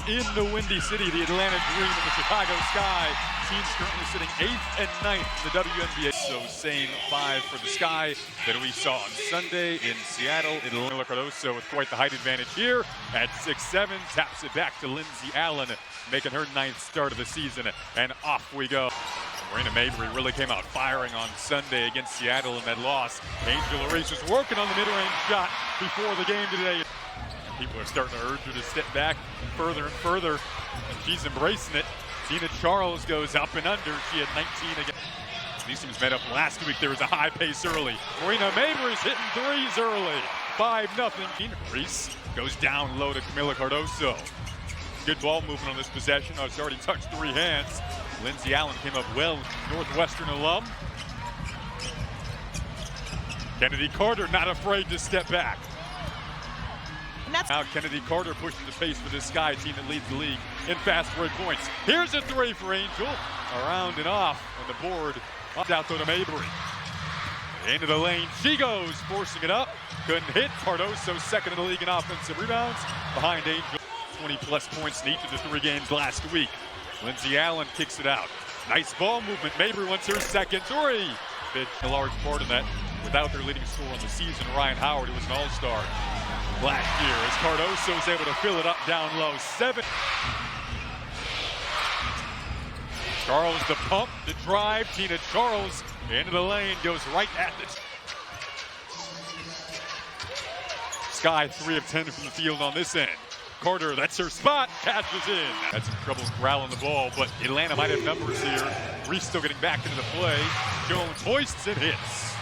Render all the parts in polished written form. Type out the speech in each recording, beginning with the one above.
in the Windy City, the Atlanta Dream and the Chicago Sky. Teams currently sitting 8th and 9th in the WNBA. So same 5 for the Sky that we saw on Sunday in Seattle. Atlanta Cardoso with quite the height advantage here at 6'7", taps it back to Lindsay Allen, making her 9th start of the season, and off we go. Marina Mabrey really came out firing on Sunday against Seattle in that loss. Angel Reese was working on the mid-range shot before the game today. People are starting to urge her to step back further and further, and she's embracing it. Tina Charles goes up and under. She had 19 again. These teams met up last week. There was a high pace early. Marina Mabrey's hitting threes early. 5-0. Reese goes down low to Camila Cardoso. Good ball movement on this possession. It's already touched 3 hands. Lindsay Allen came up well. Northwestern alum. Kennedy Carter not afraid to step back. Now Kennedy Carter pushing the pace for this Sky team that leads the league in fast break points. Here's a 3 for Angel. Around and off on the board. Out though to Mabrey. Into the lane she goes, forcing it up. Couldn't hit. Cardoso second in the league in offensive rebounds. Behind Angel. 20-plus points in each of the 3 games last week. Lindsay Allen kicks it out. Nice ball movement. Mabrey wants her second 3. Big, a large part of that. Without their leading scorer on the season, Ryan Howard, who was an all-star last year, as Cardoso is able to fill it up down low. 7. Charles the pump, the drive. Tina Charles into the lane, goes right at the Sky. 3 of 10 from the field on this end. Carter, that's her spot, cashes in. Had some trouble growling the ball, but Atlanta might have numbers here. Reese still getting back into the play. Jones hoists and hits.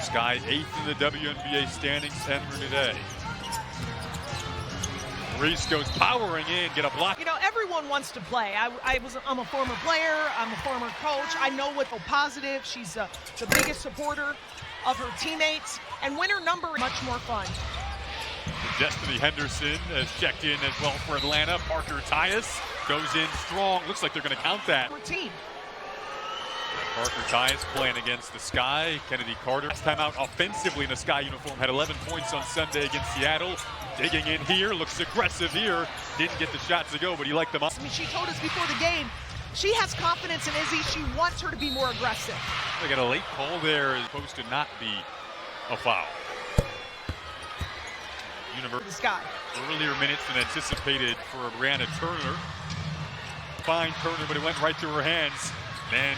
Sky 8th in the WNBA standings entering today. Reese goes powering in, get a block. You know, everyone wants to play. I'm a former player, I'm a former coach. I know what positive. She's the biggest supporter of her teammates, and winner number is much more fun. Destiny Henderson has checked in as well for Atlanta. Parker Tyus goes in strong. Looks like they're going to count that. Team. Parker Tyus playing against the Sky. Kennedy Carter. Last time out offensively in a Sky uniform. Had 11 points on Sunday against Seattle. Digging in here. Looks aggressive here. Didn't get the shot to go, but he liked them up. I mean, she told us before the game, she has confidence in Izzy. She wants her to be more aggressive. They got a late call there. It's supposed to not be a foul. The Sky. Earlier minutes than anticipated for Brianna Turner. Fine Turner, but it went right through her hands. Then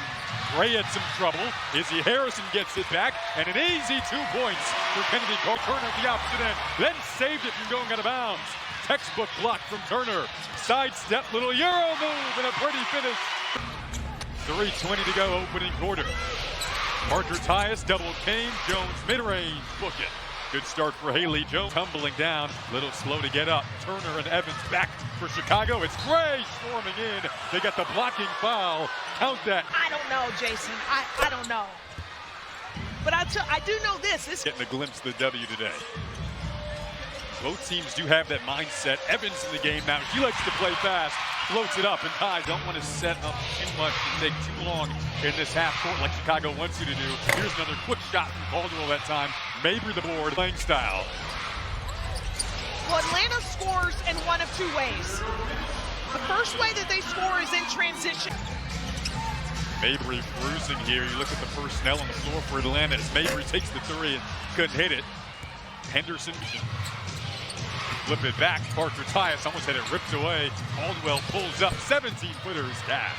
Gray had some trouble. Izzy Harrison gets it back, and an easy 2 points for Kennedy Carter. Turner at the opposite end, then saved it from going out of bounds. Textbook block from Turner. Sidestep, little Euro move, and a pretty finish. 3:20 to go, opening quarter. Parker Tyus, double cane. Jones mid-range, book it. Good start for Haley Jones, tumbling down, little slow to get up. Turner and Evans back for Chicago. It's Gray storming in. They got the blocking foul. Count that. I don't know, Jason. I don't know. But I do know this. Getting a glimpse of the W today. Both teams do have that mindset. Evans in the game now. She likes to play fast. Floats it up and ties. Don't want to set up too much and take too long in this half court like Chicago wants you to do. Here's another quick shot from Caldwell that time. Mabrey the board, playing style. Well, Atlanta scores in one of 2 ways. The first way that they score is in transition. Mabrey cruising here. You look at the personnel on the floor for Atlanta as Mabrey takes the 3 and couldn't hit it. Henderson flip it back. Parker Tyus almost had it ripped away. Caldwell pulls up. 17-footers cash.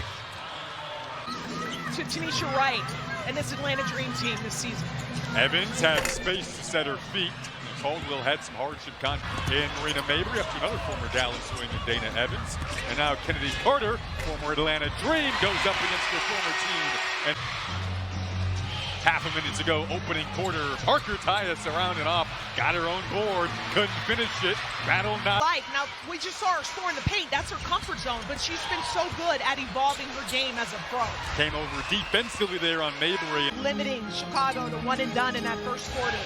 To Tanisha Wright and this Atlanta Dream team this season. Evans had space to set her feet. Caldwell had some hardship in Marina Mabrey, up to another former Dallas winger, Dana Evans. And now Kennedy Carter, former Atlanta Dream, goes up against their former team. And half a minute to go, opening quarter. Parker Tyus around and off, got her own board, couldn't finish it. Battle not. Now, we just saw her score in the paint. That's her comfort zone, but she's been so good at evolving her game as a pro. Came over defensively there on Mabrey. Limiting Chicago to 1 and done in that first quarter.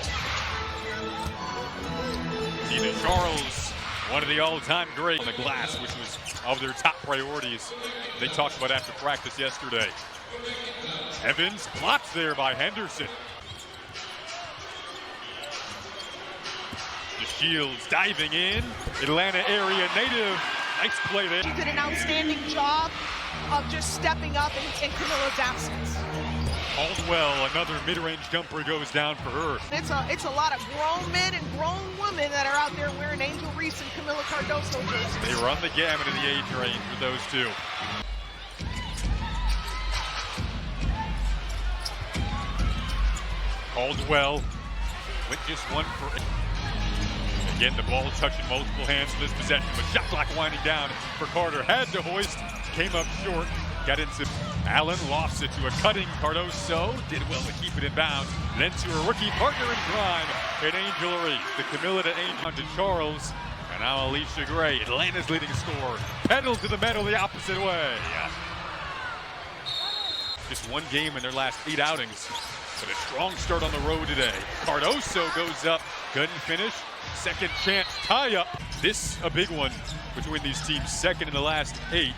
Tina Charles, one of the all-time greats on the glass, which was of their top priorities. They talked about after practice yesterday. Evans blocked there by Henderson. The Shields diving in. Atlanta area native. Nice play there. She did an outstanding job of just stepping up in Camilla's absence. Caldwell, another mid-range jumper goes down for her. It's a lot of grown men and grown women that are out there wearing Angel Reese and Camila Cardoso jerseys. They run the gamut of the age range with those two. Caldwell went just one for. Again, the ball touching multiple hands in this possession, but shot clock winding down for Carter. Had to hoist, came up short, got into. Allen lost it to a cutting Cardoso. Did well to keep it in bounds. Then to her rookie partner in crime, an Angel Reese. The Camilla to Angel to Charles. And now Alicia Gray, Atlanta's leading scorer. Pedal to the metal the opposite way. Just one game in their last 8 outings. But a strong start on the road today. Cardoso goes up, couldn't finish. Second chance tie-up. This a big one between these teams. Second in the last 8.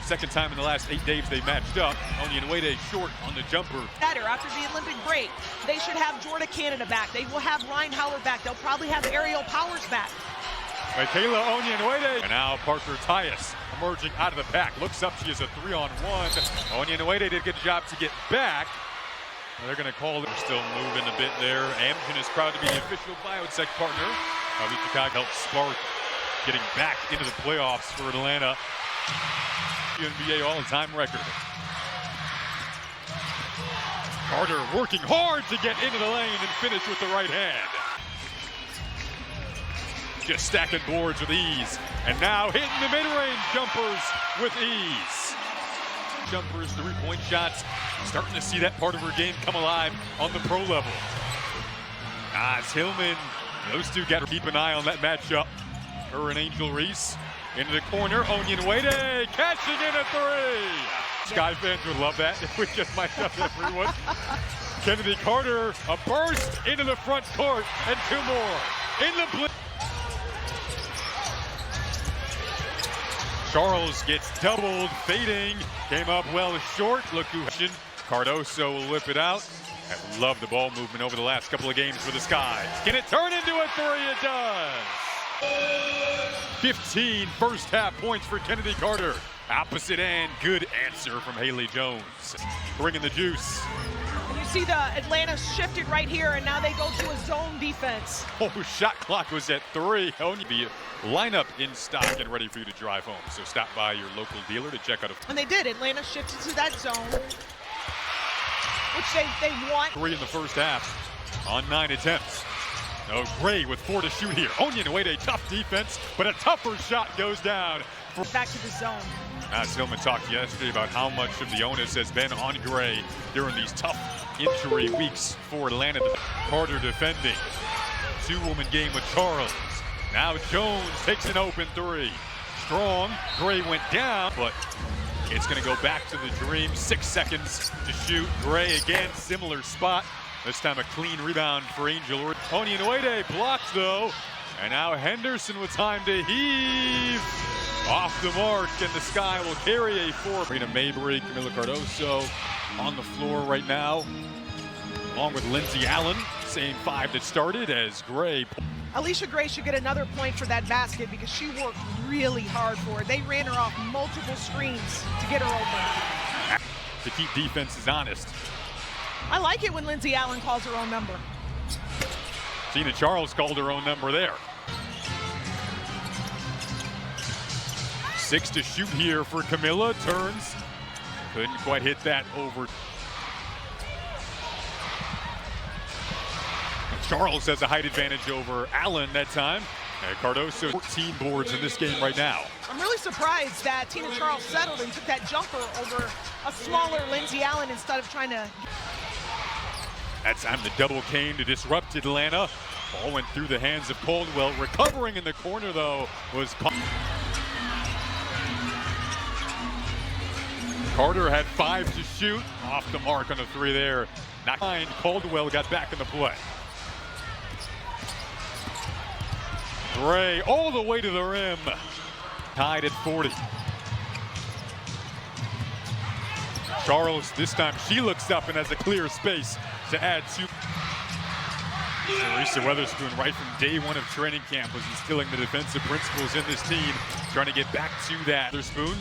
Second time in the last 8 days they matched up. Onyenwede short on the jumper. Better after the Olympic break. They should have Jordan Canada back. They will have Ryan Howard back. They'll probably have Ariel Powers back. Michaela Onyenwede. And now Parker Tyus emerging out of the pack. Looks up, she is a 3-on-1. Onyenwede did a good job to get back. They're going to call it. They're still moving a bit there. Amgen is proud to be the official biotech partner of the Chicago. Helped spark getting back into the playoffs for Atlanta. wnba all-time record. Carter working hard to get into the lane and finish with the right hand. Just stacking boards with ease. And now hitting the mid-range jumpers with ease. Jumpers, three-point shots. Starting to see that part of her game come alive on the pro level. It's Hillman. Those two got to keep an eye on that matchup. Her and Angel Reese. Into the corner, Onyenwede catching in a 3. Sky fans would love that if we just might have everyone. Kennedy Carter, a burst into the front court, and 2 more. In the blitz. Charles gets doubled, fading, came up well short. Look who. Cardoso will whip it out. I've loved the ball movement over the last couple of games for the Sky. Can it turn into a 3? It does. 15 first half points for Kennedy Carter. Opposite end, good answer from Haley Jones. Bringing the juice. And you see the Atlanta shifted right here, and now they go to a zone defense. Shot clock was at 3. The lineup in stock and ready for you to drive home. So stop by your local dealer to check out. And they did. Atlanta shifted to that zone, which they want. 3 in the first half on 9 attempts. Gray with 4 to shoot here. Onyenwede, tough defense, but a tougher shot goes down. Back to the zone. Tillman talked yesterday about how much of the onus has been on Gray during these tough injury weeks for Atlanta. Carter defending. 2-woman game with Charles. Now Jones takes an open 3. Strong. Gray went down, but it's going to go back to the Dream. 6 seconds to shoot. Gray again, similar spot. This time a clean rebound for Angel. Onyenwede blocks though. And now Henderson with time to heave. Off the mark, and the Sky will carry a 4. Rena Mabry, Camila Cardoso on the floor right now. Along with Lindsay Allen, same 5 that started as Gray. Alicia Gray should get another point for that basket because she worked really hard for it. They ran her off multiple screens to get her open. To keep defenses honest. I like it when Lindsay Allen calls her own number. Tina Charles called her own number there. 6 to shoot here for Camilla. Turns. Couldn't quite hit that over. Charles has a height advantage over Allen that time. Cardoso 14 boards in this game right now. I'm really surprised that Tina Charles settled and took that jumper over a smaller Lindsay Allen instead of trying to. That time the double came to disrupt Atlanta. Ball went through the hands of Caldwell. Recovering in the corner though was Carter had 5 to shoot. Off the mark on the 3 there. Not fine. Caldwell got back in the play. Gray all the way to the rim. Tied at 40. Charles, this time she looks up and has a clear space to add 2. Teresa Weatherspoon, right from day one of training camp, was instilling the defensive principles in this team, trying to get back to that. Weatherspoon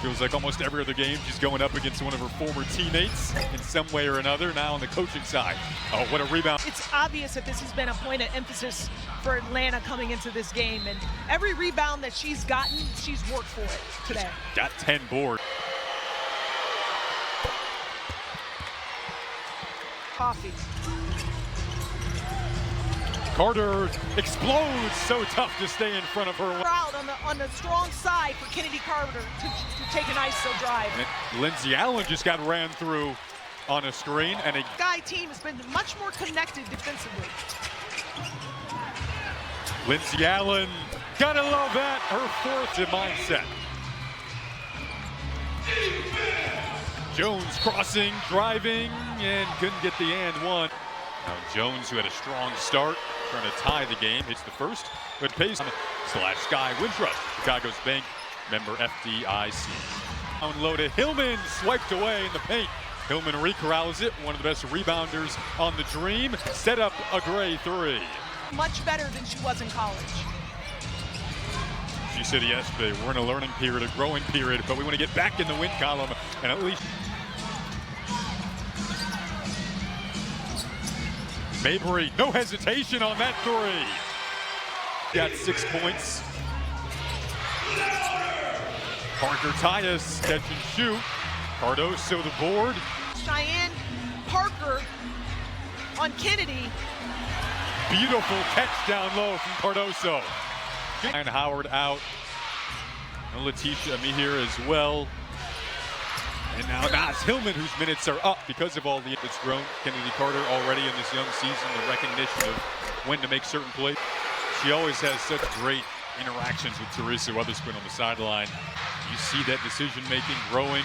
feels like almost every other game she's going up against one of her former teammates in some way or another. Now on the coaching side, oh, what a rebound. It's obvious that this has been a point of emphasis for Atlanta coming into this game, and every rebound that she's gotten, she's worked for it today. Got 10 boards. Coffee. Carter explodes, so tough to stay in front of her. Out on the strong side for Kennedy Carter to take an ISO drive. And Lindsay Allen just got ran through on a screen, and a Sky team has been much more connected defensively. Lindsay Allen, gotta love that, her fourth mindset. Jones crossing, driving, and couldn't get the and one. Now Jones, who had a strong start, trying to tie the game, hits the first, but pays /Sky Wintrust, Chicago's bank member FDIC. Down low to Hillman, swiped away in the paint. Hillman recorrals it, one of the best rebounders on the Dream, set up a Gray three. Much better than she was in college. She said yesterday, we're in a learning period, a growing period, but we want to get back in the win column and at least. Mabry, no hesitation on that three. Got 6 points. Parker Tyus, catch and shoot. Cardoso the board. Cheyenne Parker on Kennedy. Beautiful catch down low from Cardoso. And Howard out. And Letitia Mihir as well. And now Naz Hillman, whose minutes are up because of all it's grown. Kennedy Carter already in this young season, the recognition of when to make certain plays. She always has such great interactions with Teresa Weatherspoon on the sideline. You see that decision-making growing,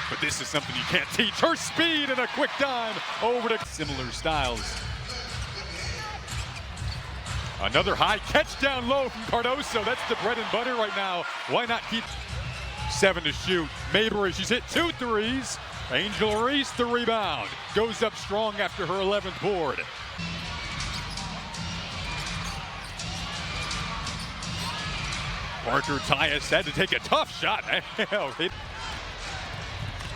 but this is something you can't teach. Her speed and a quick dime over to similar styles. Another high catch down low from Cardoso. That's the bread and butter right now. Why not keep 7 to shoot? Mabry, she's hit 2 threes. Angel Reese, the rebound. Goes up strong after her 11th board. Parker Tyus had to take a tough shot.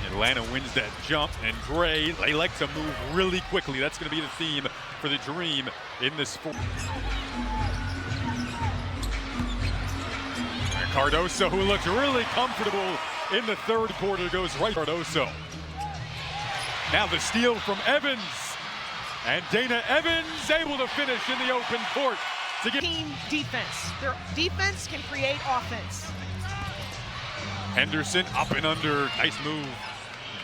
Atlanta wins that jump, and Gray, they like to move really quickly. That's going to be the theme for the Dream in this fourth. Cardoso, who looked really comfortable in the third quarter, goes right. Cardoso. Now the steal from Evans. And Dana Evans able to finish in the open court. To get team defense. Their defense can create offense. Henderson up and under. Nice move.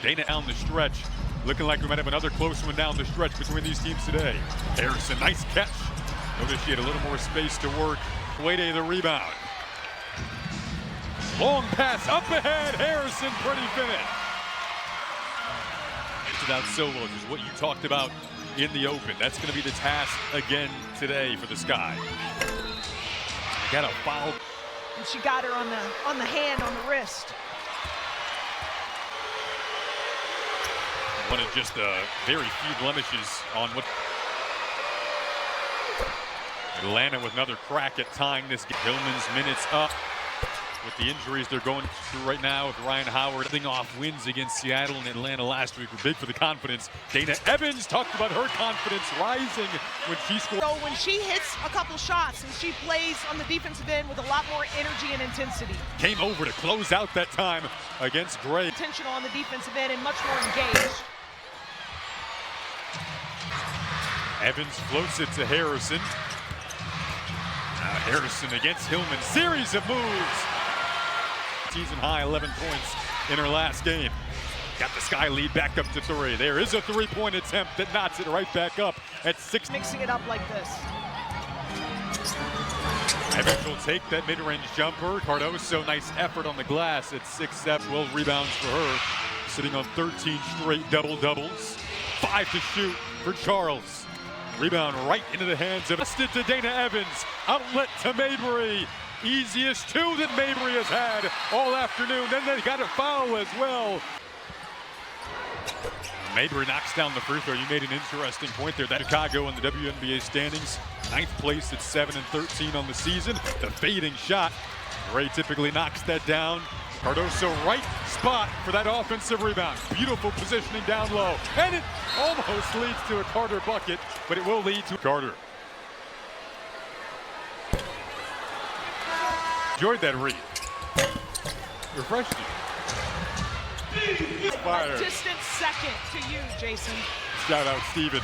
Dana down the stretch. Looking like we might have another close one down the stretch between these teams today. Harrison, nice catch. Notice she had a little more space to work. Wade the rebound. Long pass up ahead. Harrison, pretty finish. Without solo, which is what you talked about in the open. That's going to be the task again today for the Sky. Got a foul. And she got her on the hand, on the wrist. One of just very few blemishes on what. Atlanta with another crack at tying this game. Hillman's minutes up. With the injuries they're going through right now with Ryan Howard. Off wins against Seattle and Atlanta last week were big for the confidence. Dana Evans talked about her confidence rising when she scored. So when she hits a couple shots and she plays on the defensive end with a lot more energy and intensity. Came over to close out that time against Gray. Intentional on the defensive end and much more engaged. Evans floats it to Harrison. Now Harrison against Hillman. Series of moves. Season high 11 points in her last game. Got the Sky lead back up to 3. There is a 3-point attempt that knots it right back up at 6. Mixing it up like this. Evans will take that mid-range jumper. Cardoso, nice effort on the glass at 6-7. 12 rebounds for her. Sitting on 13 straight double-doubles. 5 to shoot for Charles. Rebound right into the hands of it to Dana Evans. Outlet to Mabry. Easiest 2 that Mabry has had all afternoon. Then they got a foul as well. Mabry knocks down the free throw. You made an interesting point there. That Chicago in the WNBA standings, 9th place at 7-13 on the season. The fading shot. Ray typically knocks that down. Cardoso right spot for that offensive rebound. Beautiful positioning down low. And it almost leads to a Carter bucket, but it will lead to Carter. Enjoyed that read. Refreshed you. A distant second to you, Jason. Shout out, Steven.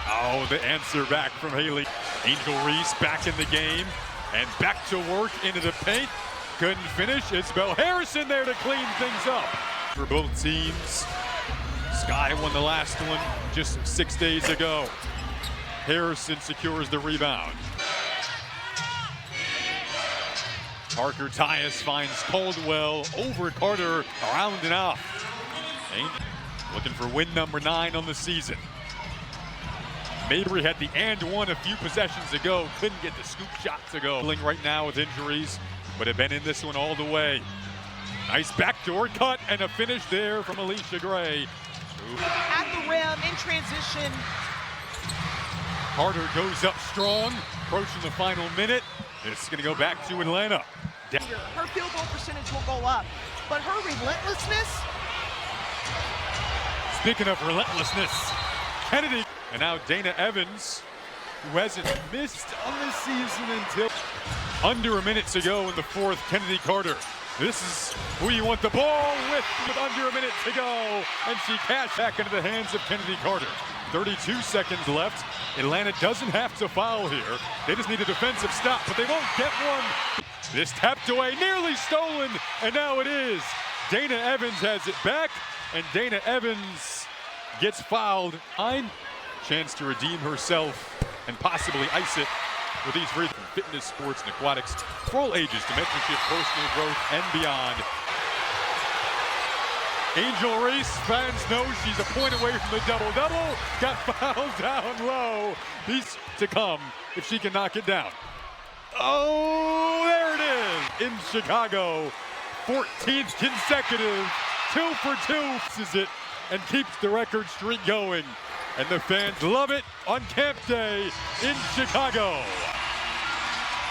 Oh, the answer back from Haley. Angel Reese back in the game and back to work into the paint. Couldn't finish. Isabel Harrison there to clean things up. For both teams. Sky won the last one just 6 days ago. Harrison secures the rebound. Parker Tyus finds Caldwell over Carter, around and out. Looking for win number 9 on the season. Mabry had the and one a few possessions ago, couldn't get the scoop shot to go. Right now with injuries, but have been in this one all the way. Nice backdoor cut and a finish there from Alicia Gray. At the rim, in transition. Carter goes up strong, approaching the final minute. It's going to go back to Atlanta. Her field goal percentage will go up, but her relentlessness. Speaking of relentlessness, Kennedy, and now Dana Evans, who hasn't missed on the season until under a minute to go in the fourth. Kennedy Carter, this is who you want the ball with under a minute to go, and she cashed back into the hands of Kennedy Carter. 32 seconds left. Atlanta doesn't have to foul here. They just need a defensive stop, but they won't get one. This tapped away, nearly stolen, and now it is. Dana Evans has it back, and Dana Evans gets fouled. Chance to redeem herself and possibly ice it with these free from fitness, sports, and aquatics for all ages to mentorship, personal growth, and beyond. Angel Reese, fans know she's a point away from the double-double. Got fouled down low. He's to come if she can knock it down. Oh, there it is in Chicago. 14th consecutive, 2 for 2 is it, and keeps the record streak going. And the fans love it on Camp Day in Chicago.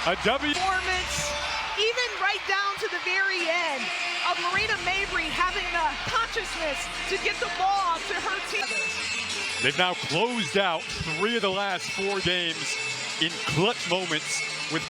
A W. Performance, even right down to the very end, of Marina Mabry having the consciousness to get the ball to her team. They've now closed out 3 of the last 4 games in clutch moments with